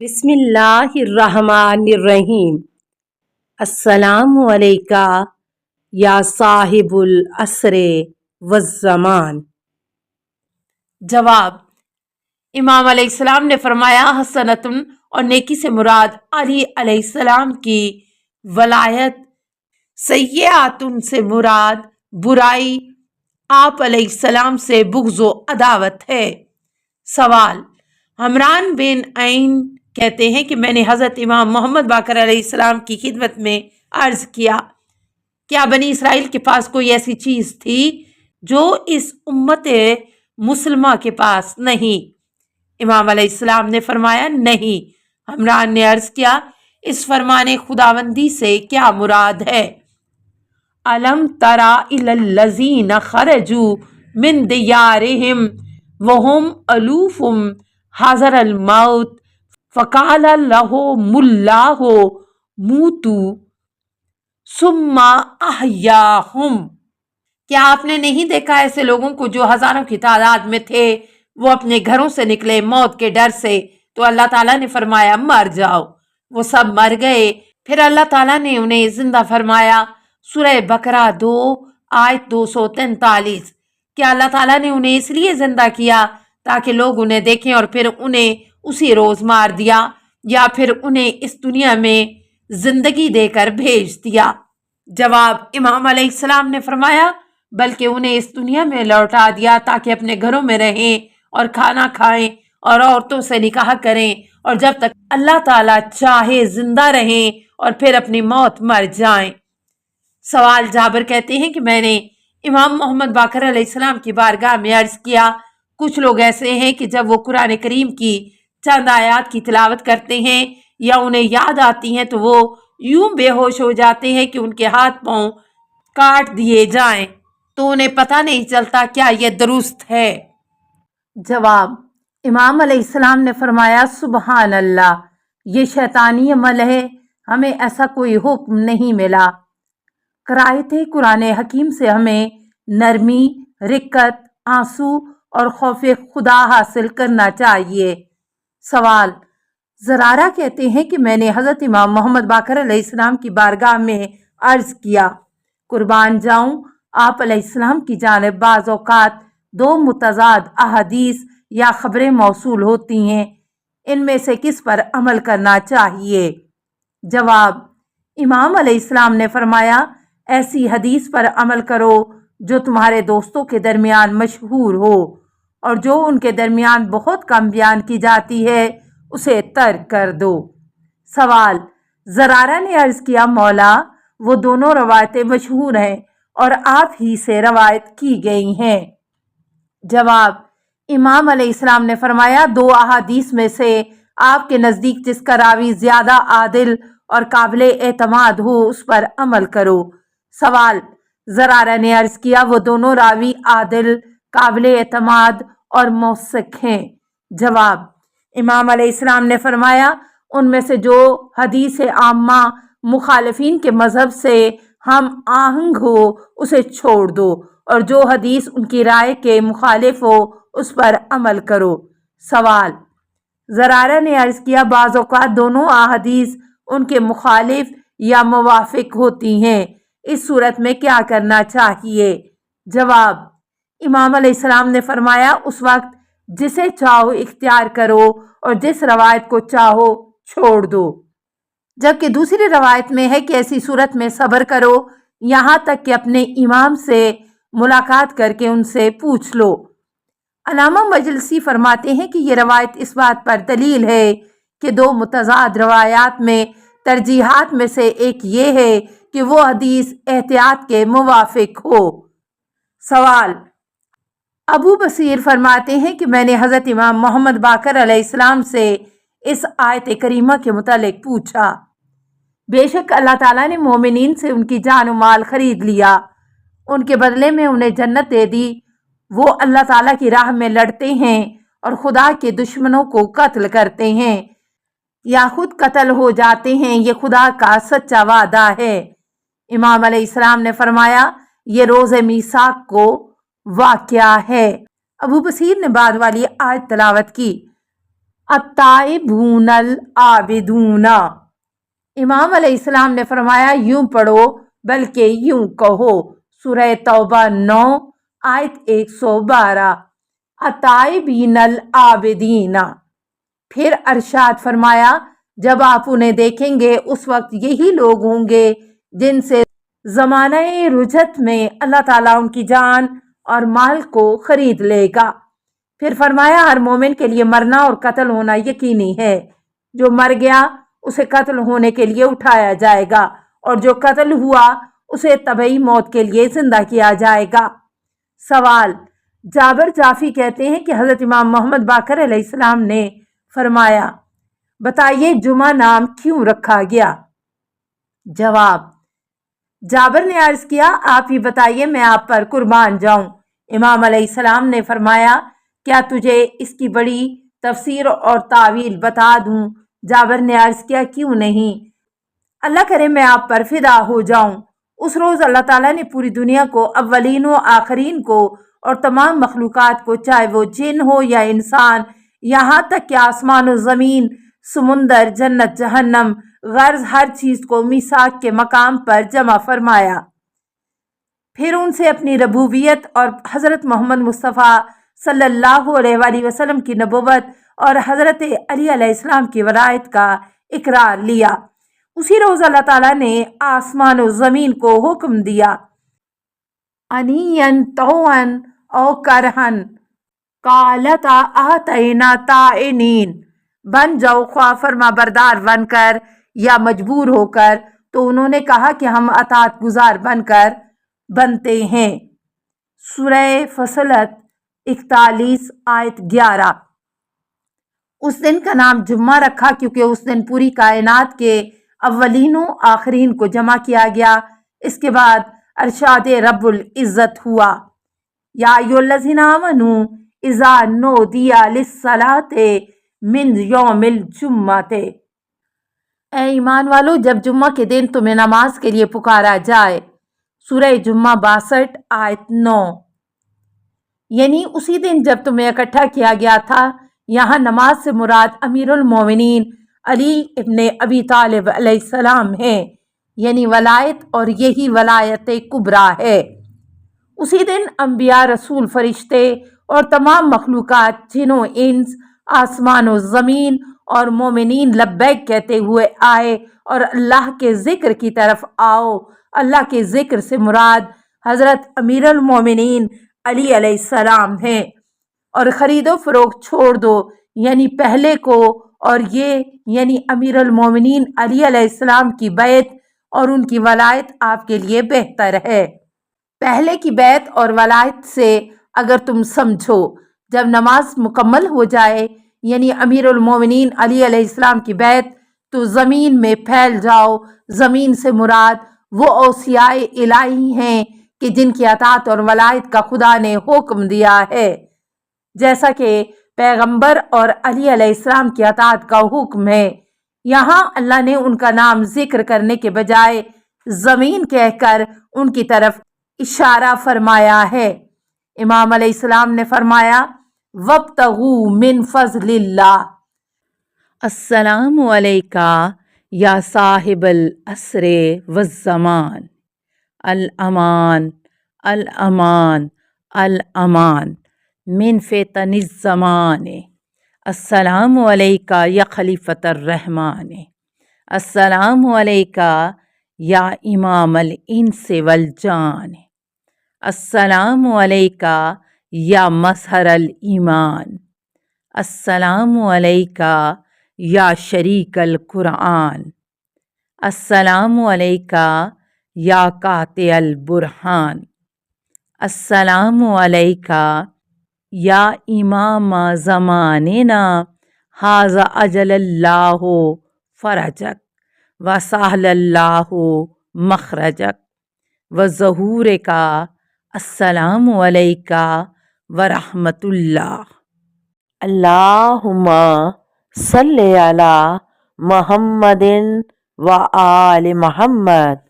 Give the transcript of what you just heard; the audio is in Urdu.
بسم اللہ الرحمن الرحیم۔ السلام علیکہ یا صاحب العصر والزمان۔ جواب: امام علیہ السلام نے فرمایا، حسنتن اور نیکی سے مراد علی علیہ السلام کی ولایت، سیئاتن سے مراد برائی، آپ علیہ السلام سے بغض و عداوت ہے۔ سوال: عمران بن عین کہتے ہیں کہ میں نے حضرت امام محمد باقر علیہ السلام کی خدمت میں عرض کیا، کیا بنی اسرائیل کے پاس کوئی ایسی چیز تھی جو اس امت مسلمہ کے پاس نہیں؟ امام علیہ السلام نے فرمایا نہیں۔ عمران نے عرض کیا، اس فرمان خداوندی سے کیا مراد ہے؟ الم تری الی الذین خرجوا من دیارہم وہم الوف حذر الموت فقال لهم اللہ موتوا ثم احیاہم۔ کیا آپ نے نہیں دیکھا ایسے لوگوں کو جو ہزاروں کی تعداد میں تھے، وہ اپنے گھروں سے نکلے موت کے ڈر سے، تو اللہ تعالیٰ نے فرمایا مر جاؤ، وہ سب مر گئے، پھر اللہ تعالیٰ نے انہیں زندہ فرمایا۔ سورہ بقرہ 2 آیت 243۔ کیا اللہ تعالیٰ نے انہیں اس لیے زندہ کیا تاکہ لوگ انہیں دیکھیں اور پھر انہیں اسی روز مار دیا، یا پھر انہیں اس دنیا میں زندگی دے کر بھیج دیا؟ جواب: امام علیہ السلام نے فرمایا بلکہ انہیں اس دنیا میں لوٹا دیا تاکہ اپنے گھروں میں رہیں اور کھانا کھائیں اور عورتوں سے نکاح کریں، اور جب تک اللہ تعالیٰ چاہے زندہ رہیں اور پھر اپنی موت مر جائیں۔ سوال: جابر کہتے ہیں کہ میں نے امام محمد باقر علیہ السلام کی بارگاہ میں عرض کیا، کچھ لوگ ایسے ہیں کہ جب وہ قرآن کریم کی چند آیات کی تلاوت کرتے ہیں یا انہیں یاد آتی ہیں تو وہ یوں بے ہوش ہو جاتے ہیں کہ ان کے ہاتھ پاؤں کاٹ دیے جائیں، تو انہیں پتہ نہیں چلتا کیا یہ درست ہے؟ جواب: امام علیہ السلام نے فرمایا سبحان اللہ، یہ شیطانی عمل ہے، ہمیں ایسا کوئی حکم نہیں ملا۔ قرائت قرآن حکیم سے ہمیں نرمی، رقت، آنسو اور خوف خدا حاصل کرنا چاہیے۔ سوال: زرارہ کہتے ہیں کہ میں نے حضرت امام محمد باقر علیہ السلام کی بارگاہ میں عرض کیا، قربان جاؤں، آپ علیہ السلام کی جانب بعض اوقات دو متضاد احادیث یا خبریں موصول ہوتی ہیں، ان میں سے کس پر عمل کرنا چاہیے؟ جواب: امام علیہ السلام نے فرمایا، ایسی حدیث پر عمل کرو جو تمہارے دوستوں کے درمیان مشہور ہو، اور جو ان کے درمیان بہت کم بیان کی جاتی ہے اسے ترک کر دو۔ سوال: زرارہ نے عرض کیا، مولا، وہ دونوں روایتیں مشہور ہیں اور آپ ہی سے روایت کی گئی ہیں۔ جواب: امام علیہ السلام نے فرمایا، دو احادیث میں سے آپ کے نزدیک جس کا راوی زیادہ عادل اور قابل اعتماد ہو اس پر عمل کرو۔ سوال: زرارہ نے عرض کیا، وہ دونوں راوی عادل، قابل اعتماد اور موثق ہیں۔ جواب: امام علیہ السلام نے فرمایا، ان میں سے جو حدیث عامہ مخالفین کے مذہب سے ہم آہنگ ہو اسے چھوڑ دو، اور جو حدیث ان کی رائے کے مخالف ہو اس پر عمل کرو۔ سوال: زرارہ نے عرض کیا، بعض اوقات دونوں احادیث ان کے مخالف یا موافق ہوتی ہیں، اس صورت میں کیا کرنا چاہیے؟ جواب: امام علیہ السلام نے فرمایا، اس وقت جسے چاہو اختیار کرو اور جس روایت کو چاہو چھوڑ دو، جبکہ دوسری روایت میں ہے کہ ایسی صورت میں صبر کرو یہاں تک کہ اپنے امام سے ملاقات کر کے ان سے پوچھ لو۔ علامہ مجلسی فرماتے ہیں کہ یہ روایت اس بات پر دلیل ہے کہ دو متضاد روایات میں ترجیحات میں سے ایک یہ ہے کہ وہ حدیث احتیاط کے موافق ہو۔ سوال: ابو بصیر فرماتے ہیں کہ میں نے حضرت امام محمد باقر علیہ السلام سے اس آیت کریمہ کے متعلق پوچھا، بے شک اللہ تعالیٰ نے مومنین سے ان کی جان و مال خرید لیا، ان کے بدلے میں انہیں جنت دے دی، وہ اللہ تعالیٰ کی راہ میں لڑتے ہیں اور خدا کے دشمنوں کو قتل کرتے ہیں یا خود قتل ہو جاتے ہیں، یہ خدا کا سچا وعدہ ہے۔ امام علیہ السلام نے فرمایا، یہ روز میثاق کو واقعہ ہے۔ ابو بصیر نے بعد والی آیت تلاوت کی۔ التائبون العابدون۔ امام علیہ السلام نے فرمایا یوں پڑھو بلکہ یوں کہو، سورہ توبہ 9 آیت 112، التائبین العابدین۔ پھر ارشاد فرمایا جب آپ انہیں دیکھیں گے اس وقت یہی لوگ ہوں گے جن سے زمانہ رجعت میں اللہ تعالیٰ ان کی جان اور مال کو خرید لے گا۔ پھر فرمایا ہر مومن کے لیے مرنا اور قتل ہونا یقینی ہے، جو مر گیا اسے قتل ہونے کے لیے اٹھایا جائے گا، اور جو قتل ہوا اسے طبعی موت کے لیے زندہ کیا جائے گا۔ سوال: جابر جعفی کہتے ہیں کہ حضرت امام محمد باقر علیہ السلام نے فرمایا بتائیے جمعہ نام کیوں رکھا گیا؟ جواب: جابر نے عرض کیا آپ ہی بتائیے میں آپ پر قربان جاؤں۔ امام علیہ السلام نے فرمایا کیا تجھے اس کی بڑی تفسیر اور تعویل بتا دوں؟ جابر نے عرض کیا کیوں نہیں، اللہ کرے میں آپ پر فدا ہو جاؤں۔ اس روز اللہ تعالیٰ نے پوری دنیا کو، اولین و آخرین کو اور تمام مخلوقات کو، چاہے وہ جن ہو یا انسان، یہاں تک کہ آسمان و زمین، سمندر، جنت، جہنم، غرض ہر چیز کو میثاق کے مقام پر جمع فرمایا۔ پھر ان سے اپنی ربوبیت اور حضرت محمد مصطفیٰ صلی اللہ علیہ وآلہ وسلم کی نبوت اور حضرت علی علیہ السلام کی ولایت کا اقرار لیا۔ اسی روز اللہ تعالیٰ نے آسمان و زمین کو حکم دیا انین طوعن او کرہن قالتا آتینا طائعین، بن جاؤ خواہ فرما بردار بن کر یا مجبور ہو کر، تو انہوں نے کہا کہ ہم اطاعت گزار بن کر بنتے ہیں۔ سورہ فصلت 41 آیت 11۔ اس دن کا نام جمعہ رکھا کیونکہ اس دن پوری کائنات کے اولین و آخرین کو جمع کیا گیا۔ اس کے بعد ارشاد رب العزت ہوا یا ایھا الذین آمنوا اذا نودی للصلاۃ من یوم الجمعۃ، اے ایمان والو جب جمعہ کے دن تمہیں نماز کے لیے پکارا جائے۔ سورہ جمعہ 62 آیت 9۔ یعنی اسی دن جب تمہیں اکٹھا کیا گیا تھا۔ یہاں نماز سے مراد امیر المومنین علی ابن ابی طالب علیہ السلام ہیں، یعنی ولایت، اور یہی ولایت کبریٰ ہے۔ اسی دن انبیاء، رسول، فرشتے اور تمام مخلوقات، جن و انس، آسمان و زمین اور مومنین لبیک کہتے ہوئے آئے اور اللہ کے ذکر کی طرف آؤ۔ اللہ کے ذکر سے مراد حضرت امیر المومنین علی علیہ السلام ہیں، اور خرید و فروخت چھوڑ دو، یعنی پہلے کو، اور یہ یعنی امیر المومنین علی علیہ السلام کی بیعت اور ان کی ولایت آپ کے لیے بہتر ہے۔ پہلے کی بیعت اور ولایت سے اگر تم سمجھو جب نماز مکمل ہو جائے، یعنی امیر المومنین علی علیہ السلام کی بیعت، تو زمین میں پھیل جاؤ۔ زمین سے مراد وہ اوصیاء الہی ہیں کہ جن کی اطاعت اور ولایت کا خدا نے حکم دیا ہے، جیسا کہ پیغمبر اور علی علیہ السلام کی اطاعت کا حکم ہے۔ یہاں اللہ نے ان کا نام ذکر کرنے کے بجائے زمین کہہ کر ان کی طرف اشارہ فرمایا ہے۔ امام علیہ السلام نے فرمایا وَابْتَغُوا مِن فَضْلِ اللَّهِ، السلام علیکہ یا صاحب العصر والزمان، الامان الامان الامان من فتن الزمان، السلام علیکہ یا خلیفۃ الرحمن، السلام علیکہ یا امام الانس والجان، السلام علیکہ یا مظہر الایمان، السلام علیکہ یا شریک القرآن، السلام علیکہ یا قاطع البرہان، السلام علیکہ یا امام زماننا ھذا اجل اللہ فرجک وسہل اللہ مخرجک وظہورک، السلام علیکہ ورحمۃ اللہ۔ اللہم صلی علی محمد و آل محمد